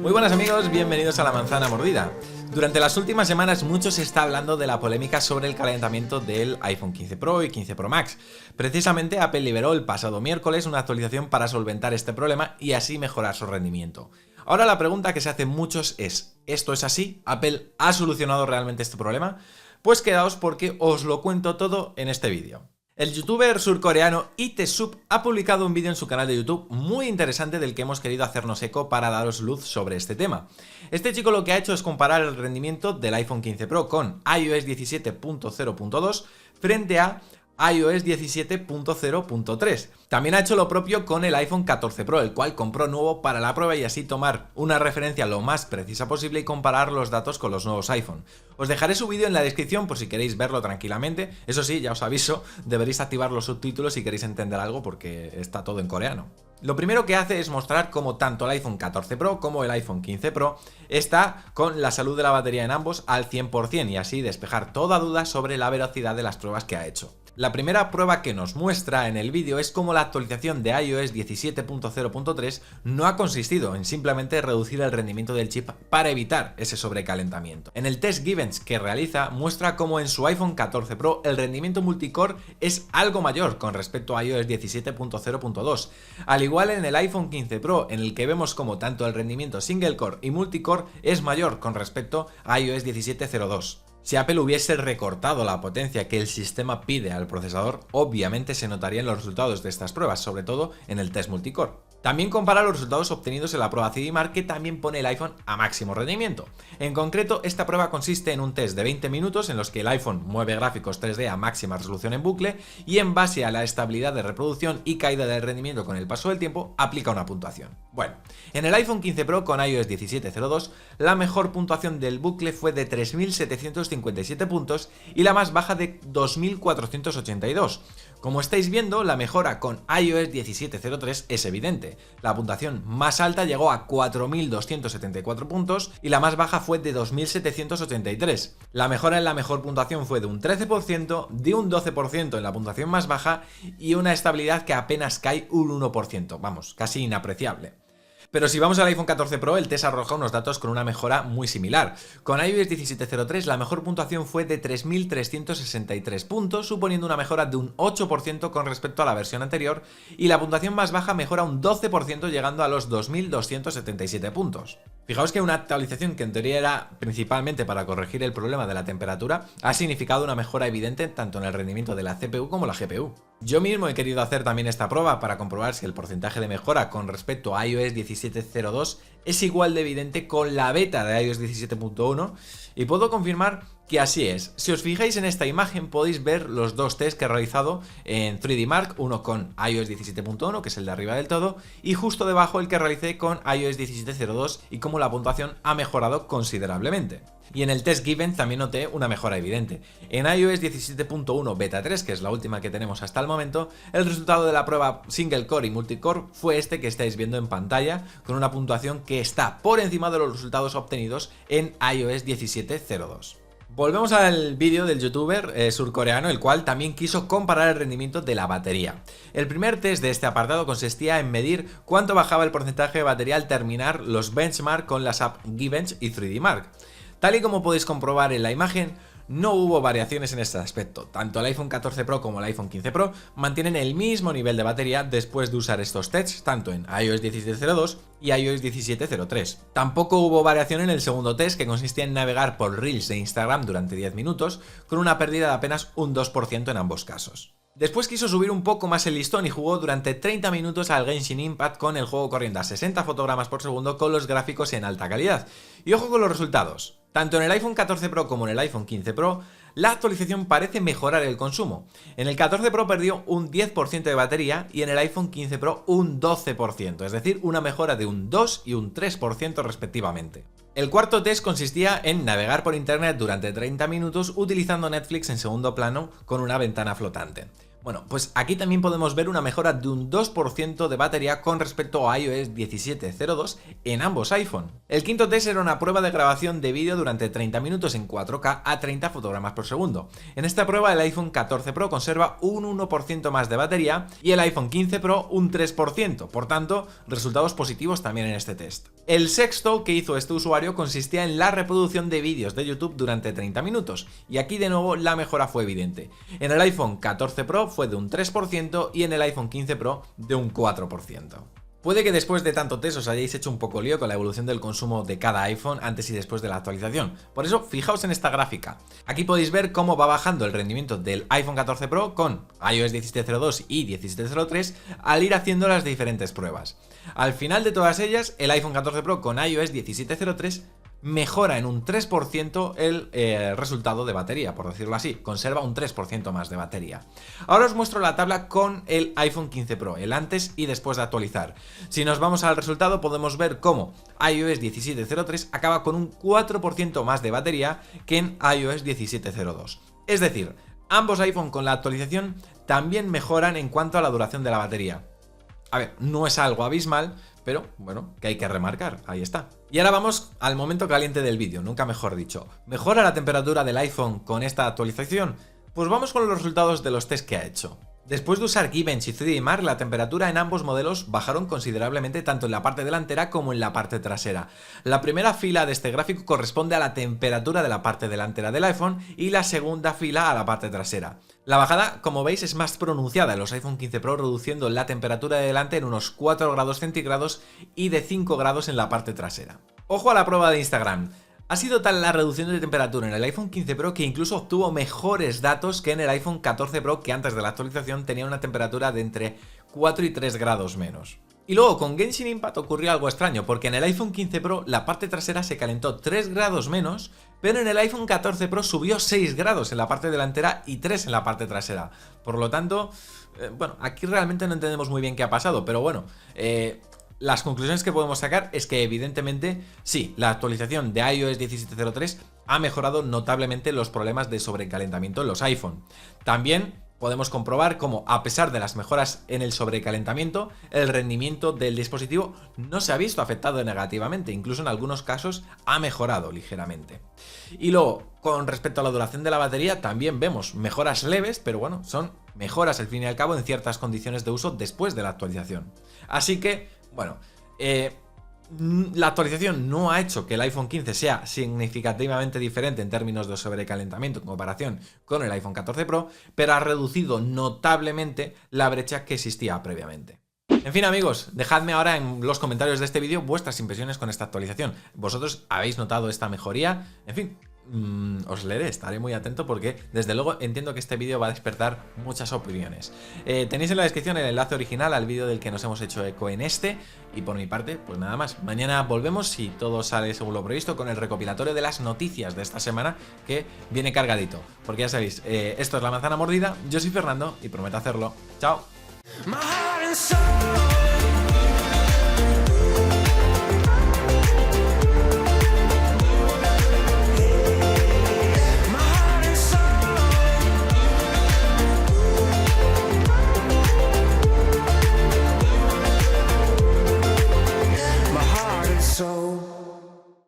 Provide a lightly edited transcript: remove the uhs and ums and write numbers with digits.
Muy buenas amigos, bienvenidos a La Manzana Mordida. Durante las últimas semanas mucho se está hablando de la polémica sobre el calentamiento del iPhone 15 Pro y 15 Pro Max. Precisamente Apple liberó el pasado miércoles una actualización para solventar este problema y así mejorar su rendimiento. Ahora la pregunta que se hacen muchos es, ¿esto es así? ¿Apple ha solucionado realmente este problema? Pues quedaos porque os lo cuento todo en este vídeo. El youtuber surcoreano ITSUB ha publicado un vídeo en su canal de YouTube muy interesante del que hemos querido hacernos eco para daros luz sobre este tema. Este chico lo que ha hecho es comparar el rendimiento del iPhone 15 Pro con iOS 17.0.2 frente a iOS 17.0.3. También ha hecho lo propio con el iPhone 14 Pro, el cual compró nuevo para la prueba y así tomar una referencia lo más precisa posible y comparar los datos con los nuevos iPhone. Os dejaré su vídeo en la descripción por si queréis verlo tranquilamente. Eso sí, ya os aviso, deberéis activar los subtítulos si queréis entender algo porque está todo en coreano. Lo primero que hace es mostrar cómo tanto el iPhone 14 Pro como el iPhone 15 Pro está con la salud de la batería en ambos al 100% y así despejar toda duda sobre la veracidad de las pruebas que ha hecho. La primera prueba que nos muestra en el vídeo es cómo la actualización de iOS 17.0.3 no ha consistido en simplemente reducir el rendimiento del chip para evitar ese sobrecalentamiento. En el test Givens que realiza muestra cómo en su iPhone 14 Pro el rendimiento multicore es algo mayor con respecto a iOS 17.0.2. Al igual en el iPhone 15 Pro en el que vemos como tanto el rendimiento single core y multicore es mayor con respecto a iOS 17.0.2. Si Apple hubiese recortado la potencia que el sistema pide al procesador, obviamente se notarían los resultados de estas pruebas, sobre todo en el test multicore. También compara los resultados obtenidos en la prueba CD Mark que también pone el iPhone a máximo rendimiento. En concreto, esta prueba consiste en un test de 20 minutos en los que el iPhone mueve gráficos 3D a máxima resolución en bucle y en base a la estabilidad de reproducción y caída del rendimiento con el paso del tiempo, aplica una puntuación. Bueno, en el iPhone 15 Pro con iOS 17.0.2, la mejor puntuación del bucle fue de 3.757 puntos y la más baja de 2.482. Como estáis viendo, la mejora con iOS 17.0.3 es evidente. La puntuación más alta llegó a 4.274 puntos y la más baja fue de 2.783. La mejora en la mejor puntuación fue de un 13%, de un 12% en la puntuación más baja y una estabilidad que apenas cae un 1%, vamos, casi inapreciable. Pero si vamos al iPhone 14 Pro, el test arroja unos datos con una mejora muy similar. Con iOS 17.0.3 la mejor puntuación fue de 3.363 puntos, suponiendo una mejora de un 8% con respecto a la versión anterior, y la puntuación más baja mejora un 12% llegando a los 2.277 puntos. Fijaos que una actualización que en teoría era principalmente para corregir el problema de la temperatura ha significado una mejora evidente tanto en el rendimiento de la CPU como la GPU. Yo mismo he querido hacer también esta prueba para comprobar si el porcentaje de mejora con respecto a iOS 17.0.2 es igual de evidente con la beta de iOS 17.1 y puedo confirmar que así es. Si os fijáis en esta imagen podéis ver los dos tests que he realizado en 3D Mark, uno con iOS 17.1 que es el de arriba del todo y justo debajo el que realicé con iOS 17.0.2 y cómo la puntuación ha mejorado considerablemente. Y en el test Given también noté una mejora evidente. En iOS 17.1 Beta 3, que es la última que tenemos hasta el momento, el resultado de la prueba Single Core y Multicore fue este que estáis viendo en pantalla, con una puntuación que está por encima de los resultados obtenidos en iOS 17.0.2. Volvemos al vídeo del youtuber surcoreano, el cual también quiso comparar el rendimiento de la batería. El primer test de este apartado consistía en medir cuánto bajaba el porcentaje de batería al terminar los benchmark con las apps Givens y 3D Mark. Tal y como podéis comprobar en la imagen, no hubo variaciones en este aspecto. Tanto el iPhone 14 Pro como el iPhone 15 Pro mantienen el mismo nivel de batería después de usar estos tests, tanto en iOS 17.0.2 y iOS 17.0.3. Tampoco hubo variación en el segundo test, que consistía en navegar por Reels de Instagram durante 10 minutos, con una pérdida de apenas un 2% en ambos casos. Después quiso subir un poco más el listón y jugó durante 30 minutos al Genshin Impact con el juego corriendo a 60 fotogramas por segundo con los gráficos en alta calidad. Y ojo con los resultados. Tanto en el iPhone 14 Pro como en el iPhone 15 Pro, la actualización parece mejorar el consumo. En el 14 Pro perdió un 10% de batería y en el iPhone 15 Pro un 12%, es decir, una mejora de un 2 y un 3% respectivamente. El cuarto test consistía en navegar por internet durante 30 minutos utilizando Netflix en segundo plano con una ventana flotante. Bueno, pues aquí también podemos ver una mejora de un 2% de batería con respecto a iOS 17.02 en ambos iPhone. El quinto test era una prueba de grabación de vídeo durante 30 minutos en 4K a 30 fotogramas por segundo. En esta prueba el iPhone 14 Pro conserva un 1% más de batería y el iPhone 15 Pro un 3%, por tanto, resultados positivos también en este test. El sexto que hizo este usuario consistía en la reproducción de vídeos de YouTube durante 30 minutos, y aquí de nuevo la mejora fue evidente. En el iPhone 14 Pro fue de un 3% y en el iPhone 15 Pro de un 4%. Puede que después de tanto test os hayáis hecho un poco lío con la evolución del consumo de cada iPhone antes y después de la actualización. Por eso, fijaos en esta gráfica. Aquí podéis ver cómo va bajando el rendimiento del iPhone 14 Pro con iOS 17.02 y 17.03 al ir haciendo las diferentes pruebas. Al final de todas ellas, el iPhone 14 Pro con iOS 17.03 mejora en un 3% el resultado de batería, por decirlo así, conserva un 3% más de batería. Ahora os muestro la tabla con el iPhone 15 Pro, el antes y después de actualizar. Si nos vamos al resultado podemos ver cómo iOS 17.03 acaba con un 4% más de batería que en iOS 17.02. Es decir, ambos iPhone con la actualización también mejoran en cuanto a la duración de la batería. A ver, no es algo abismal, pero bueno, que hay que remarcar, ahí está. Y ahora vamos al momento caliente del vídeo, nunca mejor dicho. ¿Mejora la temperatura del iPhone con esta actualización? Pues vamos con los resultados de los test que ha hecho. Después de usar Geekbench y 3D Mark, la temperatura en ambos modelos bajaron considerablemente tanto en la parte delantera como en la parte trasera. La primera fila de este gráfico corresponde a la temperatura de la parte delantera del iPhone y la segunda fila a la parte trasera. La bajada, como veis, es más pronunciada en los iPhone 15 Pro, reduciendo la temperatura de delante en unos 4 grados centígrados y de 5 grados en la parte trasera. Ojo a la prueba de Instagram. Ha sido tal la reducción de temperatura en el iPhone 15 Pro que incluso obtuvo mejores datos que en el iPhone 14 Pro, que antes de la actualización tenía una temperatura de entre 4 y 3 grados menos. Y luego con Genshin Impact ocurrió algo extraño, porque en el iPhone 15 Pro la parte trasera se calentó 3 grados menos, pero en el iPhone 14 Pro subió 6 grados en la parte delantera y 3 en la parte trasera. Por lo tanto, bueno, aquí realmente no entendemos muy bien qué ha pasado, pero bueno, las conclusiones que podemos sacar es que evidentemente sí, la actualización de iOS 17.03 ha mejorado notablemente los problemas de sobrecalentamiento en los iPhone. También podemos comprobar cómo, a pesar de las mejoras en el sobrecalentamiento, el rendimiento del dispositivo no se ha visto afectado negativamente, incluso en algunos casos ha mejorado ligeramente. Y luego, con respecto a la duración de la batería, también vemos mejoras leves, pero bueno, son mejoras al fin y al cabo en ciertas condiciones de uso después de la actualización. Así que, bueno, la actualización no ha hecho que el iPhone 15 sea significativamente diferente en términos de sobrecalentamiento en comparación con el iPhone 14 Pro, pero ha reducido notablemente la brecha que existía previamente. En fin, amigos, dejadme ahora en los comentarios de este vídeo vuestras impresiones con esta actualización. ¿Vosotros habéis notado esta mejoría? En fin, os leeré, estaré muy atento porque desde luego entiendo que este vídeo va a despertar muchas opiniones. Tenéis en la descripción el enlace original al vídeo del que nos hemos hecho eco en este. Y por mi parte, pues nada más. Mañana volvemos, si todo sale según lo previsto, con el recopilatorio de las noticias de esta semana, que viene cargadito. Porque ya sabéis, esto es La Manzana Mordida, yo soy Fernando y prometo hacerlo. ¡Chao!